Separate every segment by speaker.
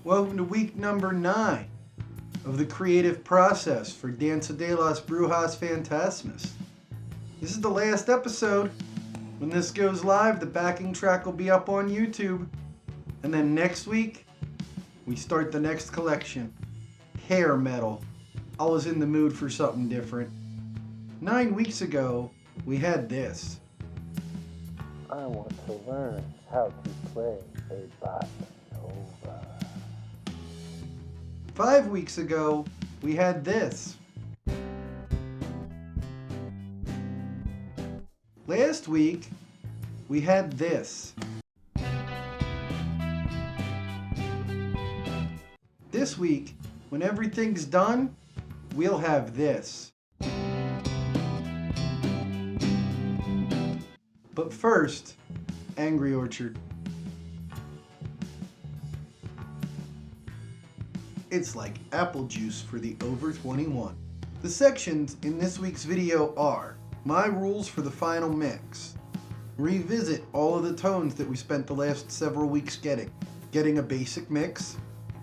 Speaker 1: Welcome to week number 9 of the creative process for Danza de las Brujas Fantasmas. This is the last episode. When this goes live, the backing track will be up on YouTube. And then next week, we start the next collection, hair metal. I was in the mood for something different. 9 weeks ago, we had this.
Speaker 2: I want to learn how to play a Bosa Nova.
Speaker 1: 5 weeks ago, we had this. Last week, we had this. This week, when everything's done, we'll have this. But first, Angry Orchard. It's like apple juice for the over 21. The sections in this week's video are my rules for the final mix, revisit all of the tones that we spent the last several weeks getting a basic mix,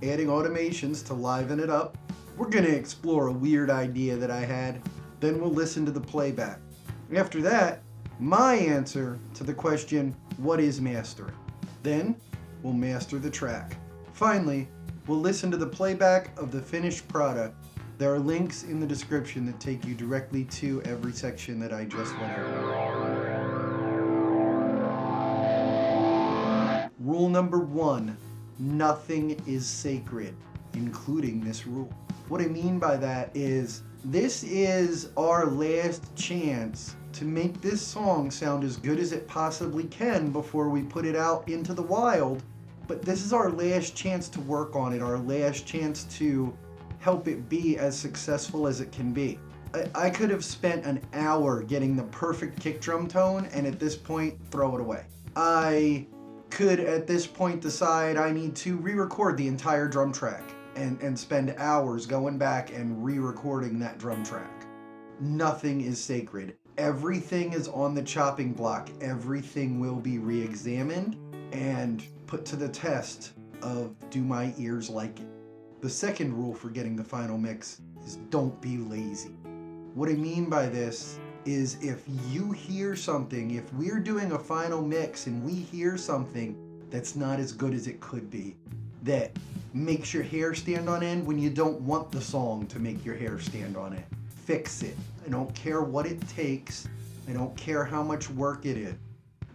Speaker 1: adding automations to liven it up. We're going to explore a weird idea that I had, then we'll listen to the playback. After that, my answer to the question, what is mastering? Then, we'll master the track. Finally, we'll listen to the playback of the finished product. There are links in the description that take you directly to every section that I just went over. Rule number 1, nothing is sacred, including this rule. What I mean by that is, this is our last chance to make this song sound as good as it possibly can before we put it out into the wild. But this is our last chance to work on it, our last chance to help it be as successful as it can be. I could have spent an hour getting the perfect kick drum tone and at this point throw it away. I could at this point decide I need to re-record the entire drum track and spend hours going back and re-recording that drum track. Nothing is sacred. Everything is on the chopping block. Everything will be re-examined and put to the test of, do my ears like it? The second rule for getting the final mix is don't be lazy. What I mean by this is if you hear something, if we're doing a final mix and we hear something that's not as good as it could be, that makes your hair stand on end when you don't want the song to make your hair stand on end, fix it. I don't care what it takes. I don't care how much work it is.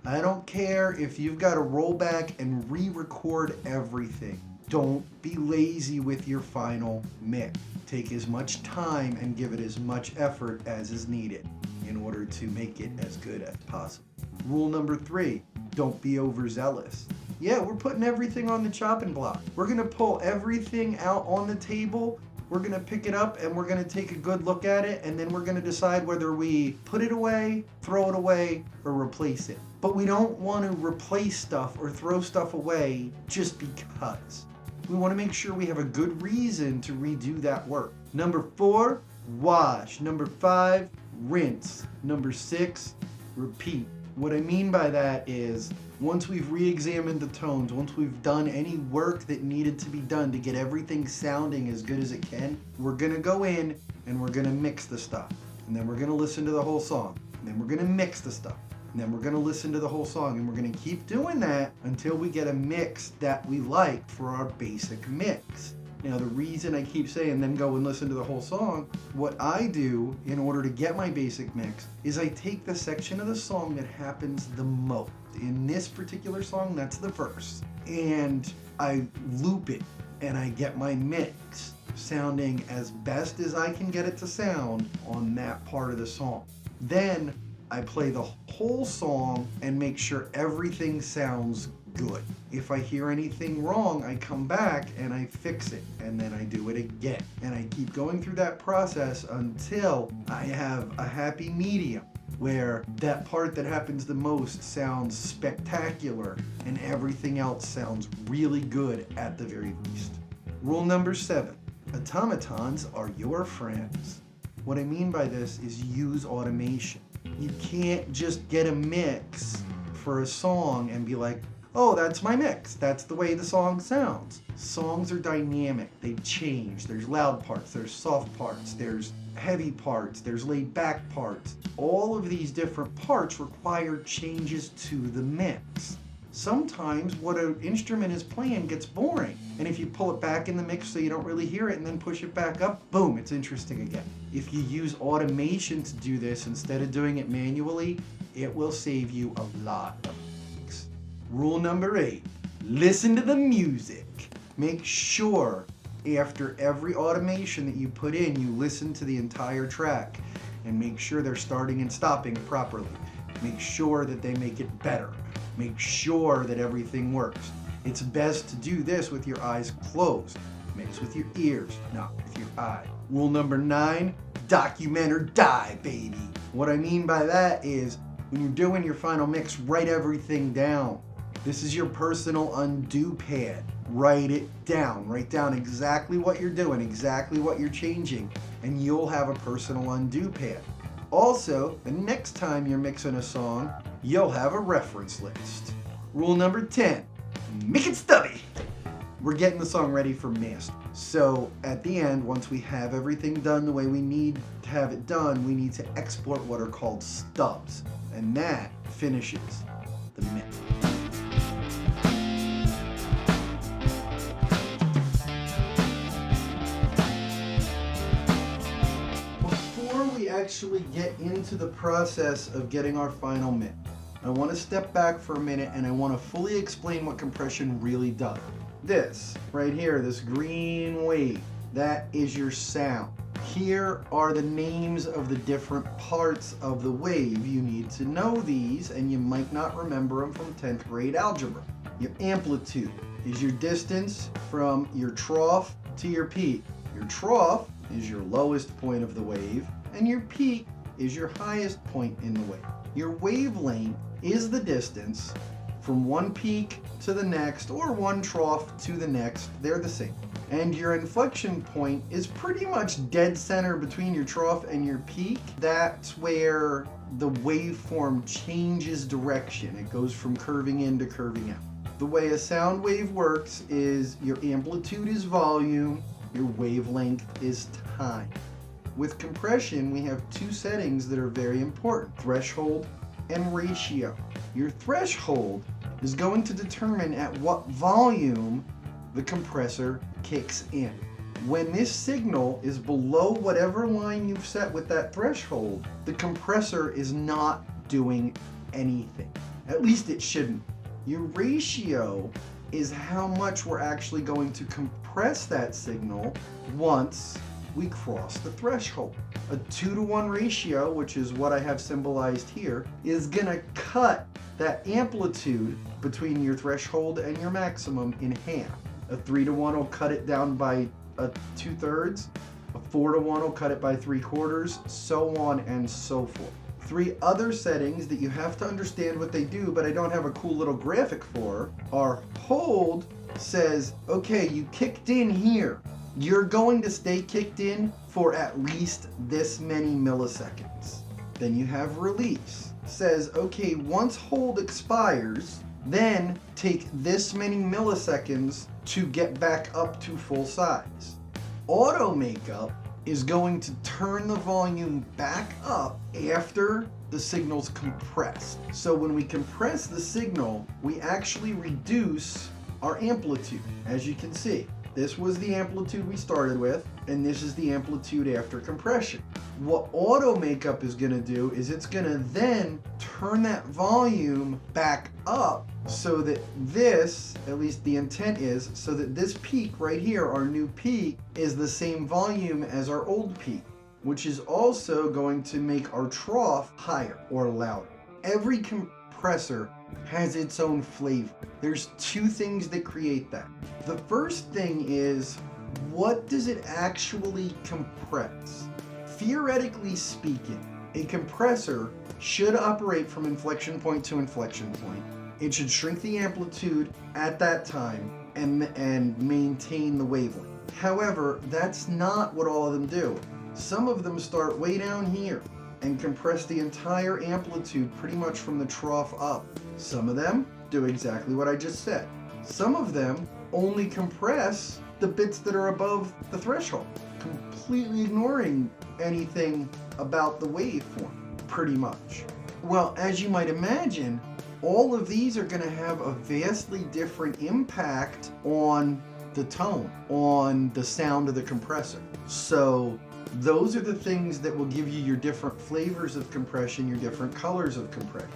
Speaker 1: I don't care if you've got to roll back and re-record everything. Don't be lazy with your final mix. Take as much time and give it as much effort as is needed in order to make it as good as possible. Rule number 3, don't be overzealous. Yeah, we're putting everything on the chopping block. We're gonna pull everything out on the table. We're gonna pick it up and we're gonna take a good look at it, and then we're gonna decide whether we put it away, throw it away, or replace it. But we don't want to replace stuff or throw stuff away just because. We want to make sure we have a good reason to redo that work. Number 4, wash. Number 5, rinse. Number 6, repeat. What I mean by that is, once we've re-examined the tones, once we've done any work that needed to be done to get everything sounding as good as it can, we're gonna go in and we're gonna mix the stuff. And then we're gonna listen to the whole song. And then we're gonna mix the stuff. And then we're gonna listen to the whole song. And we're gonna keep doing that until we get a mix that we like for our basic mix. Now, the reason I keep saying then go and listen to the whole song, what I do in order to get my basic mix is I take the section of the song that happens the most. In this particular song, that's the verse. And I loop it and I get my mix sounding as best as I can get it to sound on that part of the song. Then I play the whole song and make sure everything sounds good. If I hear anything wrong, I come back and I fix it, and then I do it again. And I keep going through that process until I have a happy medium where that part that happens the most sounds spectacular and everything else sounds really good at the very least. Rule number 7, automatons are your friends. What I mean by this is use automation. You can't just get a mix for a song and be like, oh, that's my mix. That's the way the song sounds. Songs are dynamic. They change. There's loud parts, there's soft parts, there's heavy parts, there's laid back parts. All of these different parts require changes to the mix. Sometimes what an instrument is playing gets boring, and if you pull it back in the mix so you don't really hear it and then push it back up, boom, it's interesting again. If you use automation to do this instead of doing it manually, it will save you a lot of things. Rule number 8, listen to the music. Make sure after every automation that you put in, you listen to the entire track and make sure they're starting and stopping properly. Make sure that they make it better. Make sure that everything works. It's best to do this with your eyes closed. Mix with your ears, not with your eye. Rule number 9, document or die, baby. What I mean by that is when you're doing your final mix, write everything down. This is your personal undo pad. Write it down. Write down exactly what you're doing, exactly what you're changing, and you'll have a personal undo pad. Also, the next time you're mixing a song, you'll have a reference list. Rule number 10, make it stubby. We're getting the song ready for master. So at the end, once we have everything done the way we need to have it done, we need to export what are called stubs. And that finishes the mix. Before we actually get into the process of getting our final mix, I want to step back for a minute and I want to fully explain what compression really does. This right here, this green wave, that is your sound. Here are the names of the different parts of the wave. You need to know these and you might not remember them from 10th grade algebra. Your amplitude is your distance from your trough to your peak. Your trough is your lowest point of the wave and your peak is your highest point in the wave. Your wavelength is the distance from one peak to the next or one trough to the next. They're the same. And your inflection point is pretty much dead center between your trough and your peak. That's where the waveform changes direction. It goes from curving in to curving out. The way a sound wave works is your amplitude is volume, your wavelength is time. With compression, we have two settings that are very important, threshold and ratio. Your threshold is going to determine at what volume the compressor kicks in. When this signal is below whatever line you've set with that threshold, the compressor is not doing anything. At least it shouldn't. Your ratio is how much we're actually going to compress that signal once we cross the threshold. A 2-to-1 ratio, which is what I have symbolized here, is gonna cut that amplitude between your threshold and your maximum in half. A 3-to-1 will cut it down by 2/3. A 4-to-1 will cut it by 3/4, so on and so forth. 3 other settings that you have to understand what they do, but I don't have a cool little graphic for, are hold says, okay, you kicked in here. You're going to stay kicked in for at least this many milliseconds. Then you have release. Says, okay, once hold expires, then take this many milliseconds to get back up to full size. Auto makeup is going to turn the volume back up after the signal's compressed. So when we compress the signal, we actually reduce our amplitude, as you can see. This was the amplitude we started with, and this is the amplitude after compression. What auto makeup is going to do is it's going to then turn that volume back up so that this, at least the intent is, so that this peak right here, our new peak, is the same volume as our old peak, which is also going to make our trough higher or louder. Every compressor has its own flavor. There's 2 things that create that. The first thing is, what does it actually compress? Theoretically speaking, a compressor should operate from inflection point to inflection point. It should shrink the amplitude at that time and maintain the wavelength. However, that's not what all of them do. Some of them start way down here and compress the entire amplitude pretty much from the trough up. Some of them do exactly what I just said. Some of them only compress the bits that are above the threshold, completely ignoring anything about the waveform, pretty much. Well, as you might imagine, all of these are going to have a vastly different impact on the tone, on the sound of the compressor. So those are the things that will give you your different flavors of compression, your different colors of compression.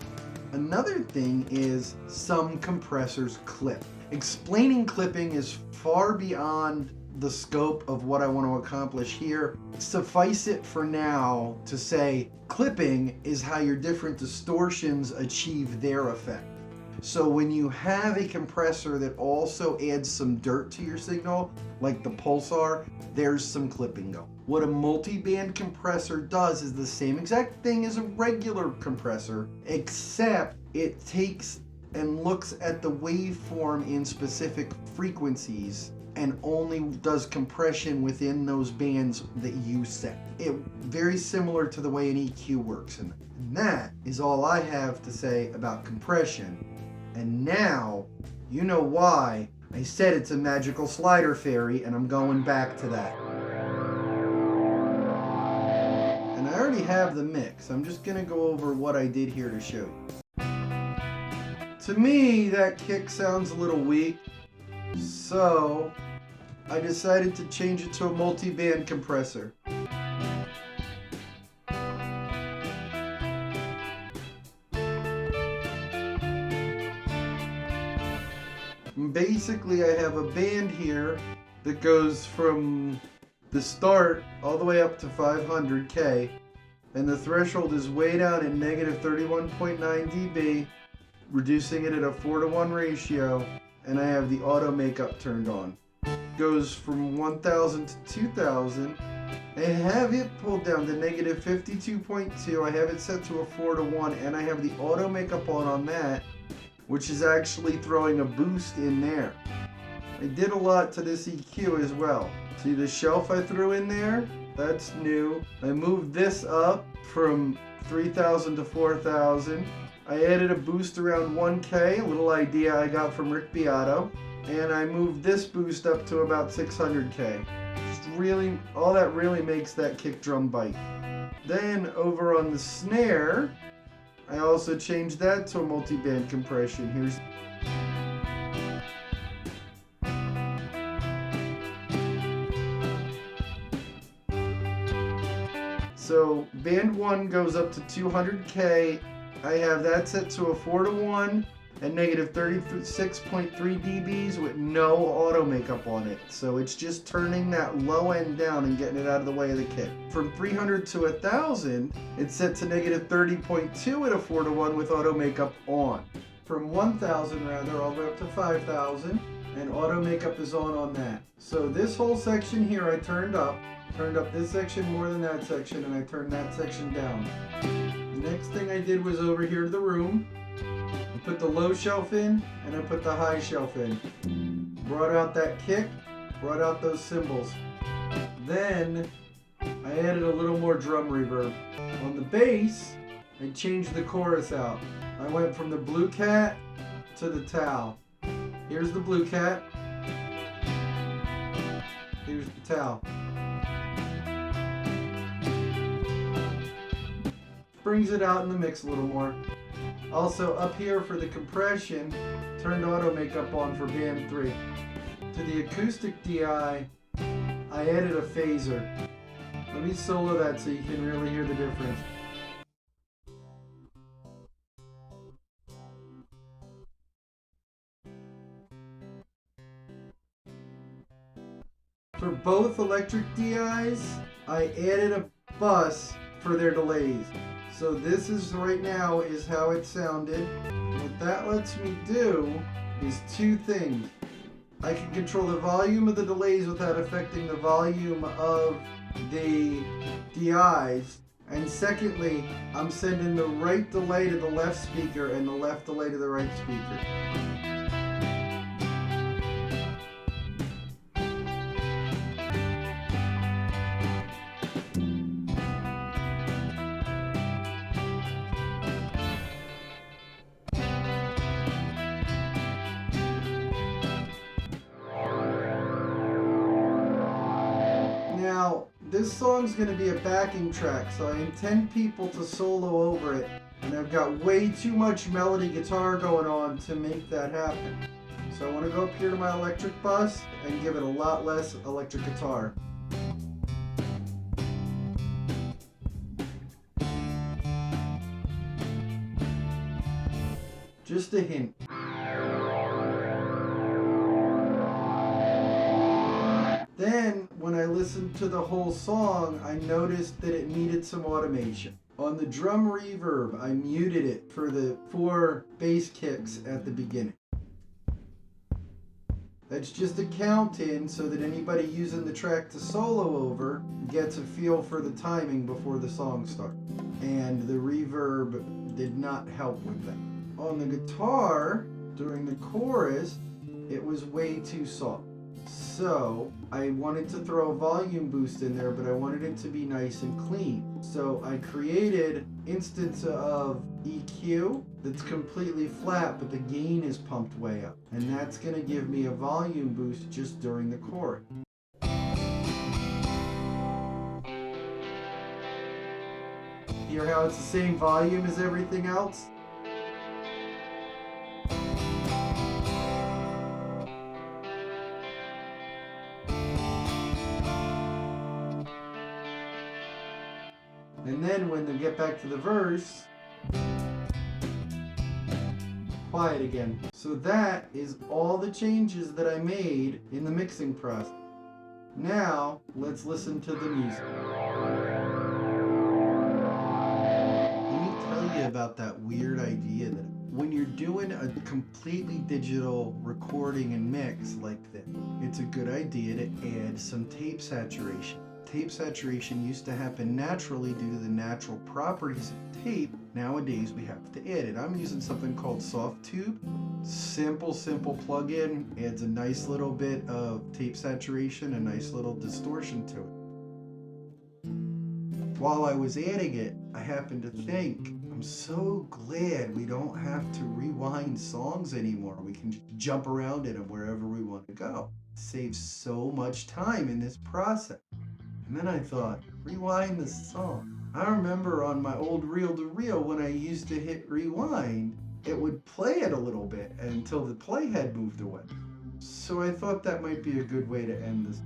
Speaker 1: Another thing is some compressors clip. Explaining clipping is far beyond the scope of what I want to accomplish here. Suffice it for now to say clipping is how your different distortions achieve their effect. So when you have a compressor that also adds some dirt to your signal, like the pulsar, there's some clipping going. What a multi-band compressor does is the same exact thing as a regular compressor, except it takes and looks at the waveform in specific frequencies and only does compression within those bands that you set. It very similar to the way an EQ works. And that is all I have to say about compression. And now, you know why I said it's a magical slider fairy, and I'm going back to that. And I already have the mix. I'm just gonna go over what I did here to show you. To me, that kick sounds a little weak, so I decided to change it to a multi-band compressor. Basically, I have a band here that goes from the start all the way up to 500K, and the threshold is way down at negative 31.9 dB, reducing it at a 4:1 ratio, and I have the auto makeup turned on. Goes from 1000 to 2000. I have it pulled down to negative 52.2. I have it set to a 4:1, and I have the auto makeup on that, which is actually throwing a boost in there. I did a lot to this EQ as well. See the shelf I threw in there? That's new. I moved this up from 3000 to 4000. I added a boost around 1K, a little idea I got from Rick Beato. And I moved this boost up to about 600K. Really, all that really makes that kick drum bite. Then over on the snare, I also changed that to a multi-band compression. Here's so band 1 goes up to 200K. I have that set to a 4:1 and negative 36.3 dBs with no auto makeup on it. So it's just turning that low end down and getting it out of the way of the kick. From 300 to 1000, it's set to negative 30.2 at a 4:1 with auto makeup on. From 1000 rather, all the way up to 5000, and auto makeup is on that. So this whole section here I turned up this section more than that section, and I turned that section down. The next thing I did was over here to the room. I put the low shelf in, and I put the high shelf in. Brought out that kick, brought out those cymbals. Then I added a little more drum reverb. On the bass, I changed the chorus out. I went from the blue cat to the towel. Here's the blue cat. Here's the towel. Brings it out in the mix a little more. Also up here for the compression, turned auto makeup on for band 3. To the acoustic DI, I added a phaser. Let me solo that so you can really hear the difference. For both electric DIs, I added a bus for their delays. So this is right now is how it sounded. What that lets me do is two things. I can control the volume of the delays without affecting the volume of the DIs. And secondly, I'm sending the right delay to the left speaker and the left delay to the right speaker. this song's going to be a backing track, so I intend people to solo over it, and I've got way too much melody guitar going on to make that happen. So I want to go up here to my electric bus and give it a lot less electric guitar. Just a hint. Then, when I listened to the whole song, I noticed that it needed some automation. On the drum reverb, I muted it for the 4 bass kicks at the beginning. That's just a count in so that anybody using the track to solo over gets a feel for the timing before the song starts. And the reverb did not help with that. On the guitar, during the chorus, it was way too soft. So I wanted to throw a volume boost in there, but I wanted it to be nice and clean. So I created instance of EQ that's completely flat, but the gain is pumped way up. And that's going to give me a volume boost just during the chorus. Hear how it's the same volume as everything else? And then when they get back to the verse, quiet again. So that is all the changes that I made in the mixing process. Now, let's listen to the music. Let me tell you about that weird idea that when you're doing a completely digital recording and mix like this, it's a good idea to add some tape saturation. Tape saturation used to happen naturally due to the natural properties of tape. Nowadays we have to add it. I'm using something called Softtube. Simple plug-in, adds a nice little bit of tape saturation, a nice little distortion to it. While I was adding it, I happened to think, I'm so glad we don't have to rewind songs anymore. We can just jump around in them wherever we want to go. It saves so much time in this process. And then I thought, rewind the song. I remember on my old reel-to-reel when I used to hit rewind, it would play it a little bit until the playhead moved away. So I thought that might be a good way to end this.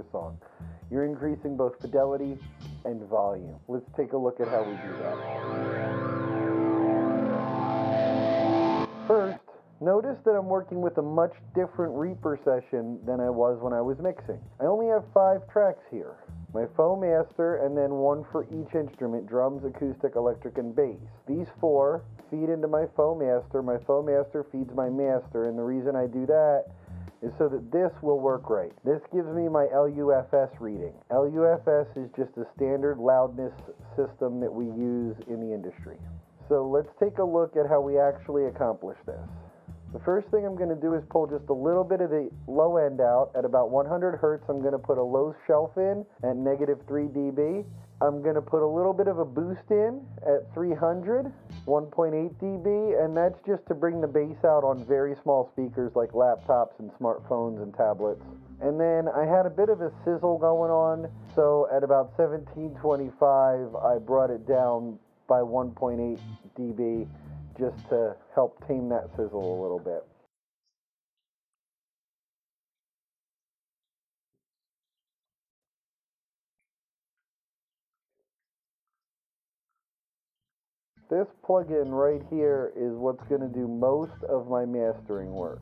Speaker 2: a song. You're increasing both fidelity and volume. Let's take a look at how we do that. First, notice that I'm working with a much different Reaper session than I was when I was mixing. I only have 5 tracks here. My faux master, and then 1 for each instrument: drums, acoustic, electric, and bass. These 4 feed into my faux master. My faux master feeds my master, and the reason I do that is so that this will work right. This gives me my LUFS reading. LUFS is just a standard loudness system that we use in the industry. So let's take a look at how we actually accomplish this. The first thing I'm going to do is pull just a little bit of the low end out. At about 100 hertz, I'm going to put a low shelf in at -3 dB. I'm going to put a little bit of a boost in at 300, 1.8 dB, and that's just to bring the bass out on very small speakers like laptops and smartphones and tablets. And then I had a bit of a sizzle going on, so at about 1725, I brought it down by 1.8 dB just to help tame that sizzle a little bit. This plugin right here is what's going to do most of my mastering work.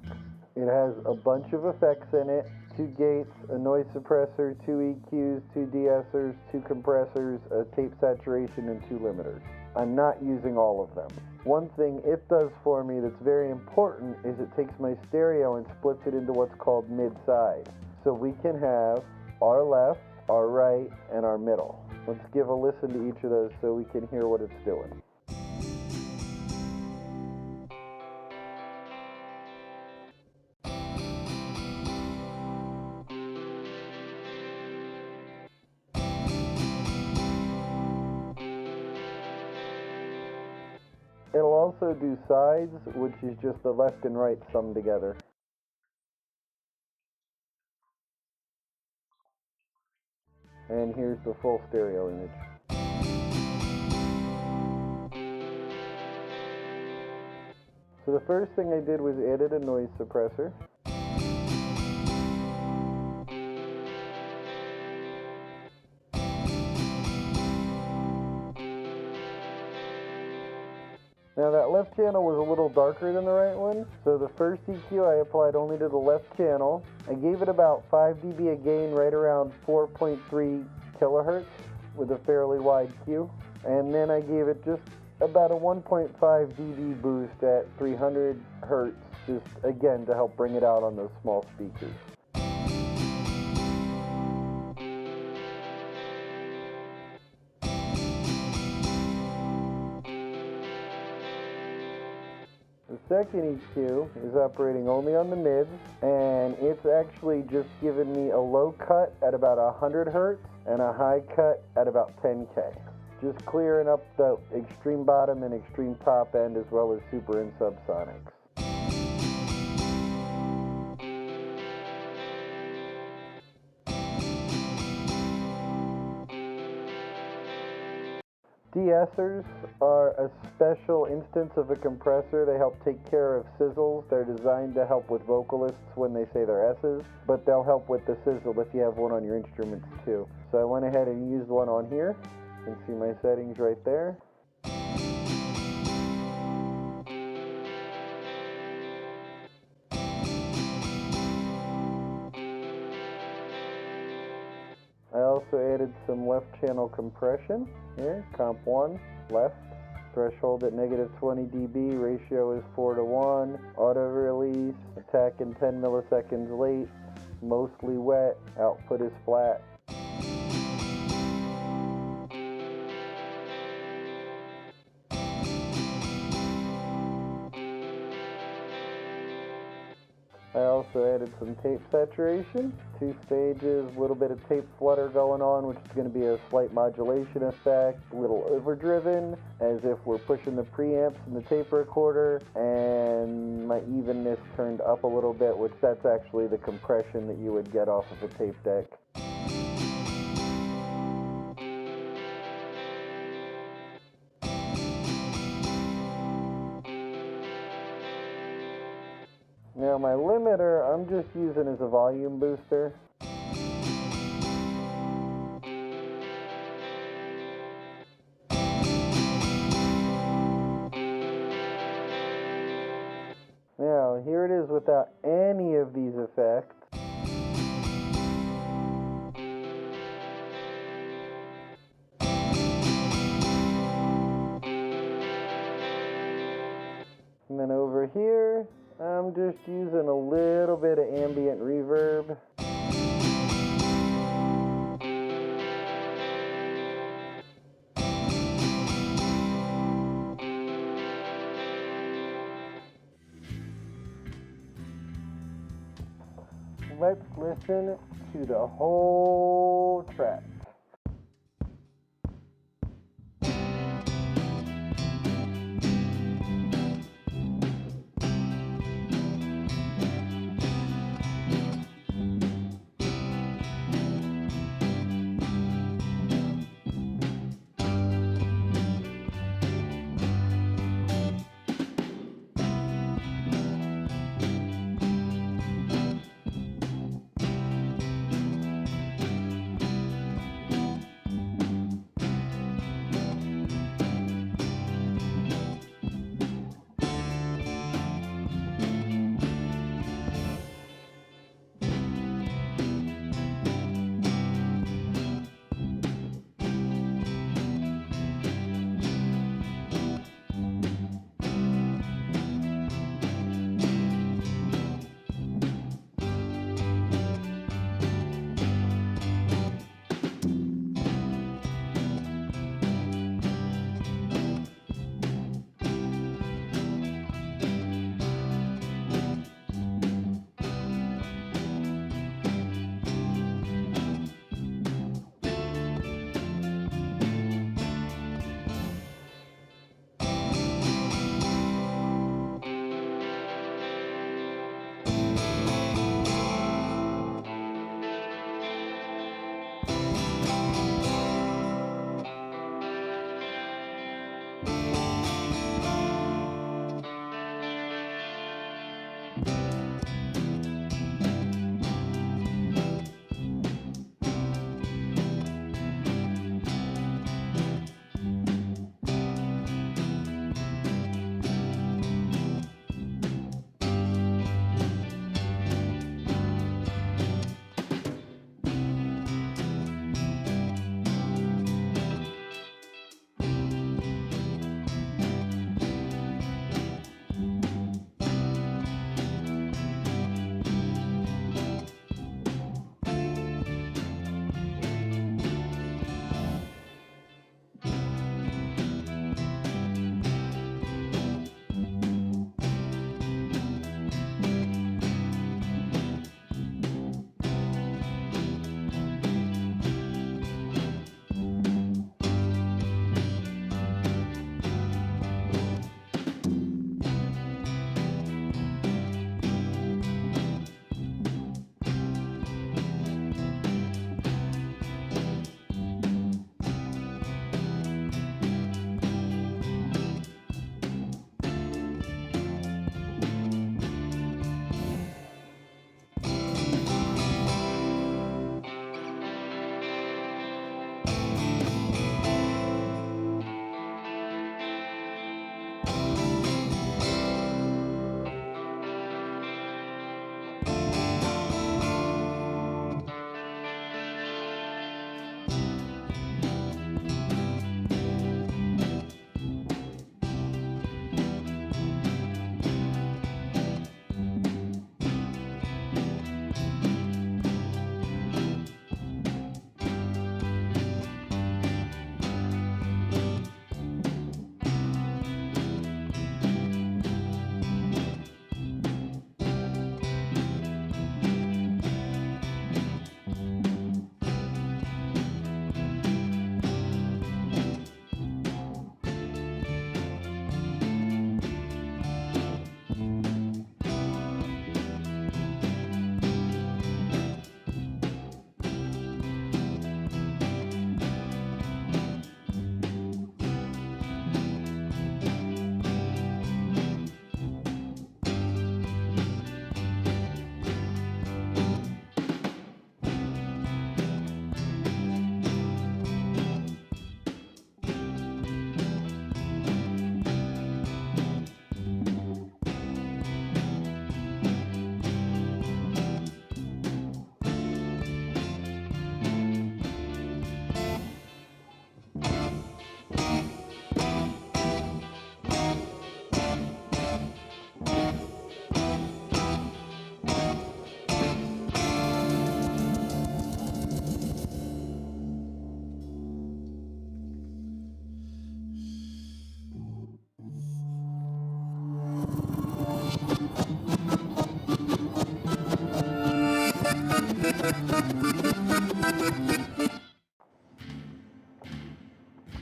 Speaker 2: It has a bunch of effects in it: 2 gates, a noise suppressor, 2 EQs, 2 de-essers, 2 compressors, a tape saturation, and 2 limiters. I'm not using all of them. One thing it does for me that's very important is it takes my stereo and splits it into what's called mid-side. So we can have our left, our right, and our middle. Let's give a listen to each of those so we can hear what it's doing. It'll also do sides, which is just the left and right summed together. And here's the full stereo image. So the first thing I did was added a noise suppressor. Now that left channel was a little darker than the right one, so the first EQ I applied only to the left channel. I gave it about 5 dB a gain, right around 4.3 kilohertz with a fairly wide Q. And then I gave it just about a 1.5 dB boost at 300 hertz, just again to help bring it out on those small speakers. The second EQ is operating only on the mids, and it's actually just giving me a low cut at about 100 hertz and a high cut at about 10K. Just clearing up the extreme bottom and extreme top end, as well as super and subsonics. De-essers are a special instance of a compressor. They help take care of sizzles. They're designed to help with vocalists when they say their S's, but they'll help with the sizzle if you have one on your instruments too. So I went ahead and used one on here. You can see my settings right there. I also added some left channel compression here, comp 1, left, threshold at -20 dB, ratio is 4:1, auto release, attack in 10 milliseconds late, mostly wet, output is flat. I also added some tape saturation, 2 stages, a little bit of tape flutter going on, which is going to be a slight modulation effect, a little overdriven, as if we're pushing the preamps in the tape recorder, and my evenness turned up a little bit, which that's actually the compression that you would get off of a tape deck. Now my limiter, I'm just using as a volume booster. without any of these effects. And then over here, I'm just using a little bit of ambient reverb. Let's listen to the whole track.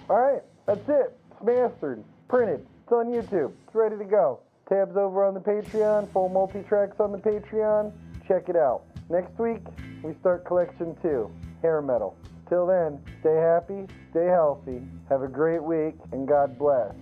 Speaker 2: Alright, that's it. It's mastered, printed, it's on YouTube, it's ready to go. Tabs over on the Patreon, full multi-tracks on the Patreon. Check it out. Next week, we start collection 2, hair metal. Till then, stay happy, stay healthy, have a great week, and God bless.